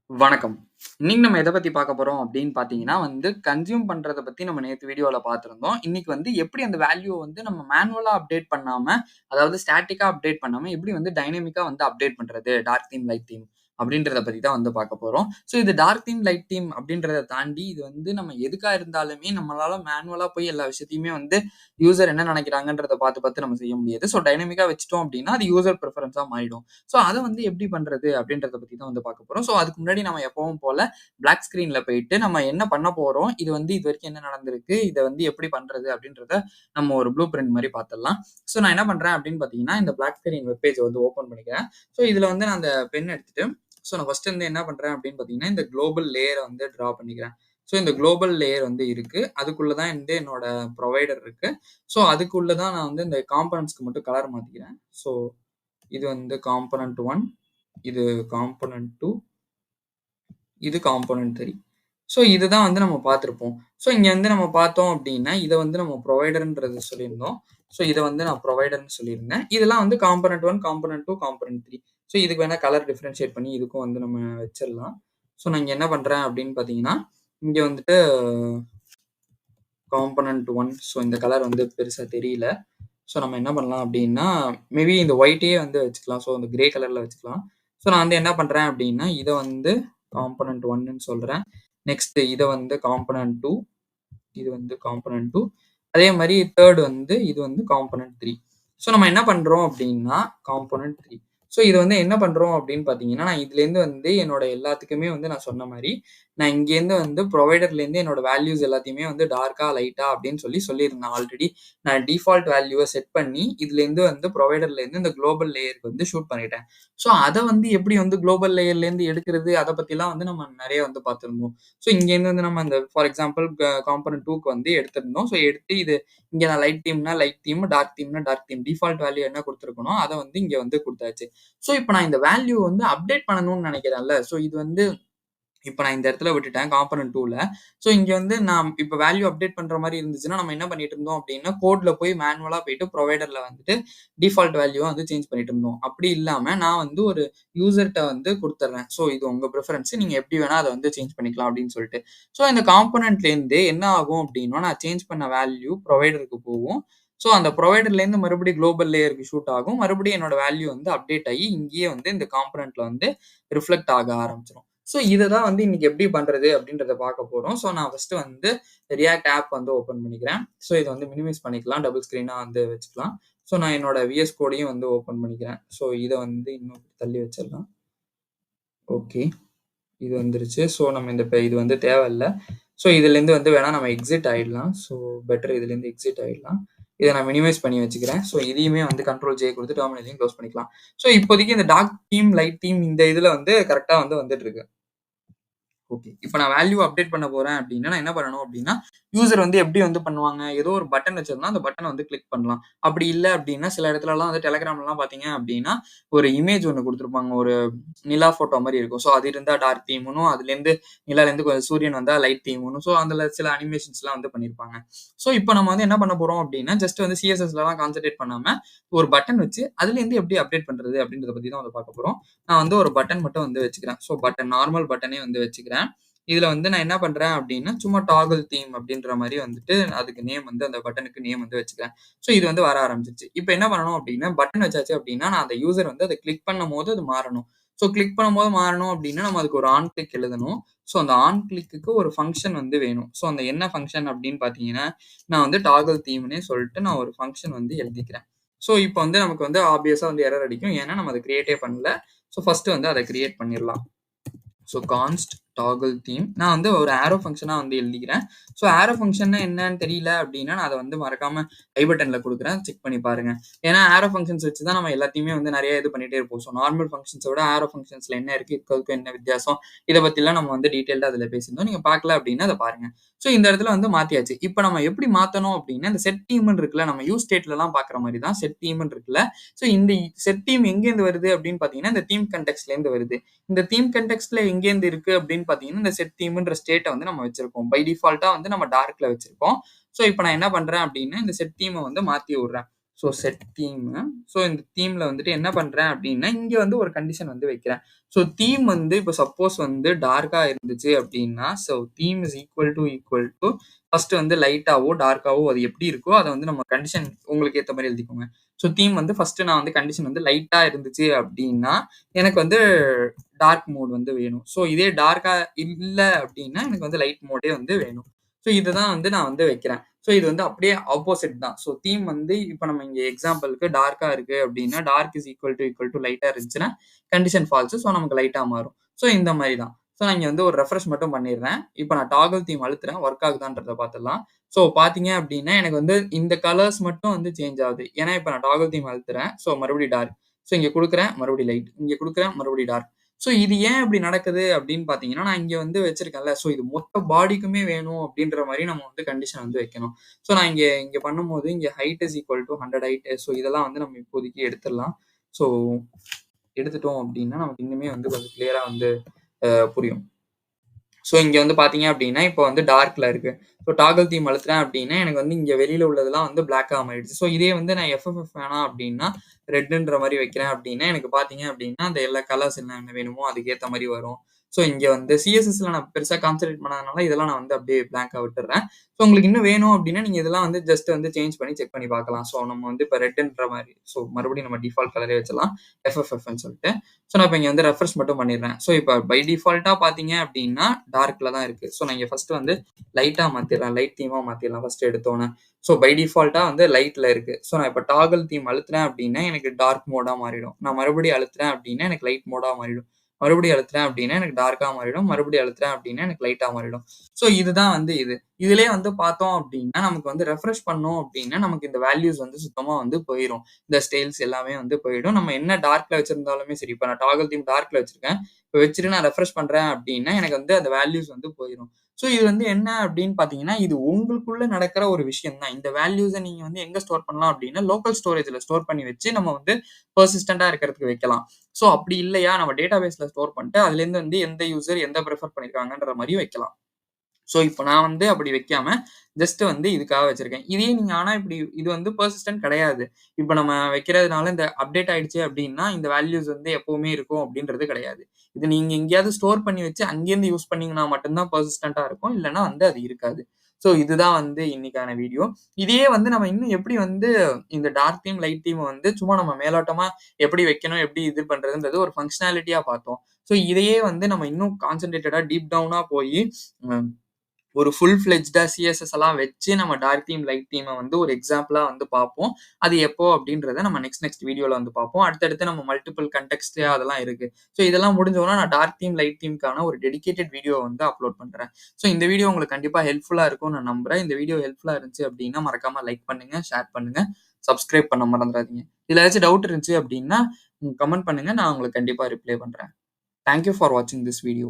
வணக்கம். இன்னைக்கு நம்ம எத பத்தி பார்க்க போறோம் அப்படின்னு பார்த்தீங்கன்னா கன்சியூம் பண்றத பத்தி நம்ம நேத்து வீடியோல பார்த்திருந்தோம். இன்னைக்கு எப்படி அந்த வேல்யூவ நம்ம மேனுவலா அப்டேட் பண்ணாம, அதாவது ஸ்டாட்டிக்கா அப்டேட் பண்ணாம, எப்படி டைனமிக்கா அப்டேட் பண்றது? டார்க் தீம், லைட் தீம் அப்படின்றத பத்தி தான் பார்க்க போறோம். ஸோ இது டார்க் தீம், லைட் தீம் அப்படின்றத தாண்டி இது நம்ம எதுக்கா இருந்தாலுமே நம்மளால மேனுவலா போய் எல்லா விஷயத்தையுமே யூசர் என்ன நினைக்கிறாங்கன்றத பார்த்து பார்த்து நம்ம செய்ய முடியாது. ஸோ டைனமிக்கா வச்சுட்டோம் அப்படின்னா, அது யூசர் பிரெஃபரன்ஸா மாறிடும். ஸோ அத எப்படி பண்றது அப்படின்றத பத்தி தான் பார்க்க போறோம். ஸோ அதுக்கு முன்னாடி நம்ம எப்பவும் போல பிளாக் ஸ்கிரீன்ல போயிட்டு நம்ம என்ன பண்ண போறோம், இது இதுவரைக்கும் என்ன நடந்திருக்கு, இத எப்படி பண்றது அப்படின்றத நம்ம ஒரு ப்ளூ பிரிண்ட் மாரி பார்த்துடலாம். ஸோ நான் என்ன பண்றேன் அப்படின்னு பார்த்தீங்கன்னா, இந்த பிளாக் ஸ்கிரீன் வெப் பேஜ ஓப்பன் பண்ணிக்கிறேன். ஸோ இதுல நான் அந்த பென் எடுத்துட்டு, ஸோ நான் ஃபர்ஸ்ட் என்ன பண்றேன் அப்படின்னு பார்த்தீங்கன்னா, இந்த குளோபல் லேயர டிரா பண்ணிக்கிறேன். ஸோ இந்த குளோபல் லேயர் இருக்கு. அதுக்குள்ள தான் என்னோட ப்ரொவைடர் இருக்கு. ஸோ அதுக்குள்ள தான் நான் இந்த காம்போனன்ட்ஸ்க்கு மட்டும் கலர் மாத்திக்கிறேன். ஸோ இது காம்போனன்ட் 1, இது காம்போனன்ட் 2, இது காம்போனன்ட் 3. ஸோ இதுதான் நம்ம பார்த்திருப்போம். ஸோ இங்க நம்ம பார்த்தோம் அப்படின்னா, இத நம்ம ப்ரொவைடர்ன்றது சொல்லியிருந்தோம். ஸோ இத நான் ப்ரொவைடர்ன்னு சொல்லியிருந்தேன். இதெல்லாம் காம்போனன்ட் 1, காம்போனன்ட் 2, காம்போனன்ட் 3. ஸோ இதுக்கு வேணா கலர் டிஃபரன்ஷியேட் பண்ணி இதுக்கும் நம்ம வச்சிரலாம். ஸோ நான் இங்க என்ன பண்றேன் அப்படின்னு பார்த்தீங்கன்னா, இங்க காம்போனன்ட் 1. ஸோ இந்த கலர் பெருசா தெரியல. ஸோ நம்ம என்ன பண்ணலாம் அப்படின்னா, மேபி இந்த ஒயிட்டையே வச்சுக்கலாம். ஸோ இந்த கிரே கலர்ல வச்சுக்கலாம். ஸோ நான் என்ன பண்றேன் அப்படின்னா, இத காம்போனன்ட் 1ன்னு சொல்றேன். நெக்ஸ்ட் இத காம்போனன்ட் 2. இது காம்போனன்ட் 2. அதே மாரி 3 இது காம்போனன்ட் 3. ஸோ நம்ம என்ன பண்றோம் அப்படின்னா, காம்போனன்ட் 3. ஸோ இது என்ன பண்றோம் அப்படின்னு பார்த்தீங்கன்னா, நான் இதுலேருந்து என்னோட எல்லாத்துக்குமே நான் சொன்ன மாரி, நான் இங்கேருந்து ப்ரொவைடர்லேருந்து என்னோட வேல்யூஸ் எல்லாத்தையுமே டார்க்கா, லைட்டா அப்படின்னு சொல்லியிருந்தேன் ஆல்ரெடி. நான் டிஃபால்ட் வேல்யூவ செட் பண்ணி, இதுலேருந்து ப்ரொவைடர்லேருந்து இந்த குளோபல் லேயருக்கு ஷூட் பண்ணிட்டேன். ஸோ அத எப்படி குளோபல் லேயர்லேருந்து எடுக்கிறது, அத பத்திலாம் நம்ம நெறைய பார்த்திருந்தோம். ஸோ இங்கேருந்து நம்ம அந்த ஃபார் எக்ஸாம்பிள் காம்போனன்ட் 2க்கு எடுத்திருந்தோம். ஸோ எடுத்து இது இங்க நான் லைட் தீம்னா லைட் தீம், டார்க் தீம்னா டார்க் தீம். டிஃபால்ட் வேல்யூ என்ன குடுத்திருக்கனோ, அத இங்க குடுத்தாச்சு. ஸோ இப்ப நான் இந்த வேல்யூ அப்டேட் பண்ணணும்னு நெனைக்கிறேன்ல. ஸோ இது இப்ப நான் இந்த இடத்துல விட்டுட்டேன் காம்போனன்ட் 2ல. ஸோ இங்க நான் இப்ப வேல்யூ அப்டேட் பண்ற மாரி இருந்துச்சுன்னா, நம்ம என்ன பண்ணிட்டு இருந்தோம் அப்டின்னா, கோட்ல போய் மேனுவலா போயிட்டு ப்ரொவைடர்ல டிஃபால்ட் வேல்யூவ சேஞ்ச் பண்ணிட்டு இருந்தோம். அப்படி இல்லாம நான் ஒரு யூசர்ட்ட குடுத்துர்றேன். ஸோ இது உங்க பிரெஃபரன்ஸ். நீங்க எப்படி வேணா அத சேஞ்ச் பண்ணிக்கலாம் அப்படின்னு சொல்லிட்டு. ஸோ இந்த காம்போனன்ட்லேருந்து என்ன ஆகும் அப்படின்னா, நான் சேஞ்ச் பண்ண வேல்யூ ப்ரொவைடருக்கு போகும். ஸோ அந்த ப்ரொவைடர்லேருந்து மறுபடியும் குளோபல் லேயருக்கு ஷூட் ஆகும். மறுபடியும் என்னோட வேல்யூ அப்டேட் ஆகி இங்கேயே இந்த காம்போனன்ட்ல ரிஃப்ளெக்ட் ஆக ஆரம்பிச்சுரும். ஸோ இத தான் இன்னைக்கு எப்படி பண்றது அப்படின்றத பார்க்க போறோம். ஸோ நான் ஃபர்ஸ்ட் ரியாக்ட் ஆப் ஓப்பன் பண்ணிக்கிறேன். ஸோ இத மினிமைஸ் பண்ணிக்கலாம். டபுள் ஸ்கிரீனா வச்சுக்கலாம். ஸோ நான் என்னோட விஎஸ் கோடையும் ஓப்பன் பண்ணிக்கிறேன். ஸோ இத இன்னும் தள்ளி வச்சிடலாம். ஓகே. இது வந்துருச்சு. ஸோ நம்ம இது தேவையில்ல. ஸோ இதுலேருந்து வேணா நம்ம எக்ஸிட் ஆயிடலாம். ஸோ பெட்டர் இதுலேருந்து எக்ஸிட் ஆயிடலாம். இத நான் மினிமைஸ் பண்ணி வச்சுக்கிறேன். ஸோ இதையுமே கண்ட்ரோல் ஜே குடுத்து டெர்மினலையும் க்ளோஸ் பண்ணிக்கலாம். ஸோ இப்போதைக்கு இந்த டார்க் தீம், லைட் தீம் இந்த இதுல கரெக்ட்டா வந்துட்டு இருக்கு. ஓகே. இப்ப நான் வேல்யூ அப்டேட் பண்ண போறேன் அப்படின்னா, நான் என்ன பண்ணணும் அப்படின்னா, யூசர் எப்படி பண்ணுவாங்க? ஏதோ ஒரு பட்டன் வச்சிருந்தா, அந்த பட்டன கிளிக் பண்ணலாம். அப்படி இல்ல அப்படின்னா, சில இடத்துலலாம் டெலகிராம்லலாம் பார்த்தீங்க அப்படின்னா, ஒரு இமேஜ் ஒண்ணு குடுத்திருப்பாங்க. ஒரு நிலா ஃபோட்டோ மாரி இருக்கும். ஸோ அது இருந்தா டார்க் தீம்னும், அதுலேருந்து நிலாலேருந்து கொஞ்சம் சூரியன் வந்தா லைட் தீம்னும், ஸோ அதுல சில அனிமேஷன்ஸ்லாம் பண்ணியிருப்பாங்க. ஸோ இப்ப நம்ம என்ன பண்ண போறோம் அப்படின்னா, ஜஸ்ட் சிஎஸ்எஸ்லலாம் கான்சன்ட்ரேட் பண்ணாம, ஒரு பட்டன் வச்சு அதுலேருந்து எப்படி அப்டேட் பண்றது அப்படின்றத பத்தி தான் பார்க்க போறோம். நான் ஒரு பட்டன் மட்டும் வச்சுக்கிறேன். ஸோ பட்டன் நார்மல் பட்டனே வச்சுக்கிறேன். இதுல நான் என்ன பண்றேன் அப்படின்னா, சும்மா டாகிள் தீம் அப்படின்ற மாரி அதுக்கு நேம் அந்த பட்டனுக்கு நேம் வச்சுக்கிறேன். ஸோ இது வர ஆரம்பிச்சுருச்சு. இப்ப என்ன பண்ணணும் அப்படின்னா, பட்டன் வச்சாச்சு அப்படின்னா, நான் அந்த யூசர் அத கிளிக் பண்ணும்போது அது மாறணும். ஸோ கிளிக் பண்ணும்போது மாறணும் அப்படின்னா, நம்ம அதுக்கு ஒரு ஆன் கிளிக் எழுதணும். ஸோ அந்த ஆன் கிளிக்குக்கு ஒரு ஃபங்ஷன் வேணும். ஸோ அந்த என்ன ஃபங்ஷன் அப்படின்னு பார்த்தீங்கன்னா, நான் டாகிள் தீம்னே சொல்லிட்டு நான் ஒரு ஃபங்ஷன் எழுதிக்கிறேன். ஸோ இப்ப நமக்கு ஆப்வியஸா எரர் அடிக்கும். ஏன்னா நம்ம அத கிரியேட்டே பண்ணல. ஸோ ஃபர்ஸ்ட் அத கிரியேட் பண்ணிரலாம். ஸோ கான்ஸ்ட் டாகிள் தீம் நான் ஒரு ஆரோ ஃபங்க்ஷனா எழுதிக்கிறேன். ஸோ ஆரோ ஃபங்க்ஷன்னா என்னன்னு தெரியல அப்படின்னா, நான் அத மறக்காம ஐ பட்டன்ல குடுக்குறேன். செக் பண்ணி பாருங்க. ஏன்னா ஆரோ ஃபங்க்ஷன்ஸ் வச்சு தான் நம்ம எல்லாத்தையுமே நெறைய இது பண்ணிட்டே இருப்போம். ஸோ நார்மல் ஃபங்க்ஷன்ஸ விட ஆரோ ஃபங்க்ஷன்ஸ்ல என்ன இருக்கு, இதுக்கும் என்ன வித்தியாசம், இத பத்திலாம் நம்ம டீடைல்டா அதுல பேசியிருந்தோம். நீங்க பார்க்கல அப்படின்னா அத பாருங்க. ஸோ இந்த இடத்துல மாத்தியாச்சு. இப்ப நம்ம எப்படி மாத்தணும் அப்படின்னா, இந்த செட் தீம்ன்னு இருக்குல்ல, நம்ம யூஸ் ஸ்டேட்லலாம் பார்க்குற மாரி தான் செட் தீம்ன்னு இருக்குல்ல. ஸோ இந்த செட் தீம் எங்கேருந்து வருது அப்படின்னு பார்த்தீங்கன்னா, இந்த தீம் கான்டெக்ஸ்ட்லேருந்து வருது. இந்த தீம் கான்டெக்ஸ்ட்ல எங்கேருந்து இருக்கு அப்படின்னு பார்த்தீங்கன்னா, இந்த செட் தீம்ன்ற ஸ்டேட்ட நம்ம வச்சிருக்கோம். பை டிஃபால்ட்டா நம்ம டார்க்ல வச்சிருக்கோம். ஸோ இப்ப நான் என்ன பண்றேன் அப்படின்னா, இந்த செட் தீம மாத்தி விடுறேன். So set theme. ஸோ இந்த தீம்ல வந்துட்டு என்ன பண்றேன் அப்படின்னா, இங்க வந்து ஒரு கண்டிஷன் வந்து வைக்கிறேன். ஸோ தீம் வந்து இப்போ சப்போஸ் வந்து டார்க்கா இருந்துச்சு அப்படின்னா, so theme is equal to first வந்து லைட்டாவோ, டார்க்காவோ அது எப்படி இருக்கோ அத வந்து நம்ம கண்டிஷன் உங்களுக்கு ஏத்த மாரி எழுதிக்கோங்க. ஸோ தீம் வந்து ஃபர்ஸ்ட் நான் வந்து கண்டிஷன் வந்து லைட்டா இருந்துச்சு அப்படின்னா, எனக்கு வந்து டார்க் மோட் வந்து வேணும். ஸோ இதே டார்க்கா இல்ல அப்படின்னா, எனக்கு வந்து லைட் மோடே வந்து வேணும். ஸோ இதுதான் வந்து நான் வந்து வைக்கிறேன். ஸோ இது வந்து அப்படியே ஆப்போசிட் தான். ஸோ தீம் வந்து இப்ப நம்ம இங்க எக்ஸாம்பிள்க்கு டார்க்கா இருக்கு அப்படின்னா, டார்க் இஸ் ஈக்குவல் டு லைட்டா இருந்துச்சுன்னா, கண்டிஷன் ஃபால்ஸ். ஸோ நமக்கு லைட்டா மாறும். ஸோ இந்த மாரி தான். ஸோ நான் இங்க வந்து ஒரு ரெஃப்ரெஷ் மட்டும் பண்ணிடுறேன். இப்ப நான் டாகிள் தீம் அழுத்துறேன். ஒர்க் ஆகுதான்றத பார்த்துடலாம். ஸோ பார்த்தீங்க அப்படின்னா, எனக்கு வந்து இந்த கலர்ஸ் மட்டும் வந்து சேஞ்ச் ஆகுது. ஏன்னா இப்ப நான் டாகிள் தீம் அழுத்துறேன். ஸோ மறுபடியும் டார்க். ஸோ இங்க குடுக்குறேன், மறுபடியும் லைட். இங்க குடுக்குறேன், மறுபடியும் டார்க். ஸோ இது ஏன் இப்படி நடக்குது அப்படின்னு பார்த்தீங்கன்னா, நான் இங்க வந்து வச்சிருக்கேன்ல. ஸோ இது மொத்த பாடிக்குமே வேணும் அப்படின்ற மாரி நம்ம வந்து கண்டிஷன் வந்து வைக்கணும். ஸோ நான் இங்க இங்க பண்ணும்போது இங்க height is equal to 100 height. So இதெல்லாம் வந்து நம்ம இப்போதைக்கு எடுத்துடலாம். ஸோ எடுத்துட்டோம் அப்படின்னா, நமக்கு இன்னுமே வந்து கொஞ்சம் கிளியரா வந்து புரியும். ஸோ இங்க வந்து பார்த்தீங்க அப்படின்னா, இப்போ வந்து டார்க்ல இருக்கு. ஸோ டாகிள் தீம் அழுத்துறேன் அப்படின்னா, எனக்கு வந்து இங்க வெளியில உள்ளதெல்லாம் வந்து பிளாக்கா மாறிடுச்சு. ஸோ இதே வந்து நான் எஃப்எஃப்எஃப் வேணாம் அப்படின்னா, ரெட்ன்ற மாரி வைக்கிறேன் அப்படின்னா, எனக்கு பார்த்தீங்க அப்படின்னா, அந்த எல்லா கலர்ஸ் என்னென்ன வேணுமோ அதுக்கேத்த மாரி வரும். ஸோ இங்க வந்து சிஎஸ்எஸ்ல நான் பெருசா கான்சன்ட்ரேட் பண்ணாதனால, இதெல்லாம் நான் வந்து அப்படியே பிளாங்க்கா விட்டுர்றேன். ஸோ உங்களுக்கு இன்னும் வேணும் அப்படின்னா, நீங்க இதெல்லாம் வந்து ஜஸ்ட் வந்து சேஞ்ச் பண்ணி செக் பண்ணி பார்க்கலாம். ஸோ நம்ம வந்து இப்ப ரெட்ன்ற மாரி ஸோ மறுபடியும் நம்ம டிஃபால்ட் கலரே வச்சுடலாம். எஃப்எஃப்எஃப்ன்னு சொல்லிட்டு. ஸோ நான் இப்ப இங்க வந்து ரெஃப்ரெஷ் மட்டும் பண்ணிடுறேன். ஸோ இப்ப பை டிஃபால்ட்டா பார்த்தீங்க அப்படின்னா, டார்க்ல தான் இருக்கு. ஸோ நான் இங்க ஃபர்ஸ்ட் வந்து லைட்டா மாத்திடுறேன். லைட் தீமா மாத்திடலாம் ஃபர்ஸ்ட் எடுத்தோனே. ஸோ பை டிஃபால்ட்டா வந்து லைட்ல இருக்கு. ஸோ நான் இப்ப டாகிள் தீம் அழுத்துறேன் அப்படின்னா, எனக்கு டார்க் மோடா மாறிடும். நான் மறுபடியும் அழுத்துறேன் அப்படின்னா, எனக்கு லைட் மோடா மாறிடும். மறுபடியும் அழுத்துறேன் அப்படின்னா, எனக்கு டார்க்கா மாறிடும். மறுபடியும் அழுத்துறேன் அப்படின்னா, எனக்கு லைட்டா மாறிடும். ஸோ இதுதான் வந்து இது. இதிலயே வந்து பார்த்தோம் அப்படின்னா, நமக்கு வந்து ரெஃப்ரெஷ் பண்ணோம் அப்படின்னா, நமக்கு இந்த வேல்யூஸ் வந்து சுத்தமா வந்து போயிரும். இந்த ஸ்டைல்ஸ் எல்லாமே வந்து போயிடும். நம்ம என்ன டார்க்ல வச்சிருந்தாலுமே சரி, இப்ப நான் டாகிள் தீம் டார்க்ல வச்சிருக்கேன். இப்ப வச்சுட்டு நான் ரெஃப்ரெஷ் பண்றேன் அப்படின்னா, எனக்கு வந்து அந்த வேல்யூஸ் வந்து போயிரும். ஸோ இது வந்து என்ன அப்படின்னு பார்த்தீங்கன்னா, இது உங்களுக்குள்ள நடக்கிற ஒரு விஷயம் தான். இந்த வேல்யூஸ நீங்க வந்து எங்க ஸ்டோர் பண்ணலாம் அப்படின்னா, லோக்கல் ஸ்டோரேஜ்ல ஸ்டோர் பண்ணி வச்சு நம்ம வந்து பெர்சிஸ்டன்ட்டா இருக்கிறதுக்கு வைக்கலாம். ஸோ அப்படி இல்லையா, நம்ம டேட்டாபேஸ்ல ஸ்டோர் பண்ணிட்டு அதுலேருந்து வந்து எந்த யூசர் எந்த பிரிஃபர் பண்ணியிருக்காங்கன்ற மாரி வைக்கலாம். ஸோ இப்ப நான் வந்து அப்படி வைக்காம, ஜஸ்ட் வந்து இதுக்காக வச்சிருக்கேன். இதே நீங்க ஆனா இப்படி இது வந்து பெர்சிஸ்டன்ட் கிடையாது. இப்ப நம்ம வைக்கிறதுனால இந்த அப்டேட் ஆயிடுச்சு அப்படின்னா, இந்த வேல்யூஸ் வந்து எப்பவுமே இருக்கும் அப்படின்றது கிடையாது. இது நீங்க எங்கேயாவது ஸ்டோர் பண்ணி வச்சு அங்கேருந்து யூஸ் பண்ணீங்கன்னா மட்டும் தான் பெர்சிஸ்டன்ட்டா இருக்கும். இல்லன்னா வந்து அது இருக்காது. ஸோ இதுதான் வந்து இன்னைக்கான வீடியோ. இதையே வந்து நம்ம இன்னும் எப்படி வந்து இந்த டார்க் தீம், லைட் தீம வந்து சும்மா நம்ம மேலோட்டமா எப்படி வைக்கணும், எப்படி இது பண்றதுன்றது ஒரு ஃபங்ஷனாலிட்டியா பார்த்தோம். ஸோ இதையே வந்து நம்ம இன்னும் கான்சன்ட்ரேட்டடா டீப் டவுனா போயி ம் ஒரு ஃபுல் ஃப்ளெட்ஜ்டா சிஎஸ்எஸ் எல்லாம் வச்சு நம்ம டார்க் தீம், லைட் தீம வந்து ஒரு எக்ஸாம்பிளா வந்து பார்ப்போம். அது எப்போ அப்படின்றத நம்ம நெக்ஸ்ட் வீடியோல வந்து பார்ப்போம். அடுத்தடுத்து நம்ம மல்டிபிள் கன்டெக்ஸ்ட் அதெல்லாம் இருக்கு. ஸோ இதெல்லாம் முடிஞ்சோன நான் டார்க் தீம், லைட் தீம்க்கான ஒரு டெடிகேட்டட் வீடியோ வந்து அப்லோட் பண்றேன். ஸோ இந்த வீடியோ உங்களுக்கு கண்டிப்பா ஹெல்ப்ஃபுல்லா இருக்கும்னு நான் நம்புறேன். இந்த வீடியோ ஹெல்ப்ஃபுல்லா இருந்துச்சு அப்படின்னா மறக்காம லைக் பண்ணுங்க, ஷேர் பண்ணுங்க, சப்ஸ்கிரைப் பண்ண மறந்துறாதீங்க. இதுல ஏதாச்சும் டவுட் இருந்துச்சு அப்படின்னா கமெண்ட் பண்ணுங்க. நான் உங்களுக்கு கண்டிப்பா ரிப்ளை பண்றேன். தேங்க் யூ ஃபார் வாட்சிங் திஸ் வீடியோ.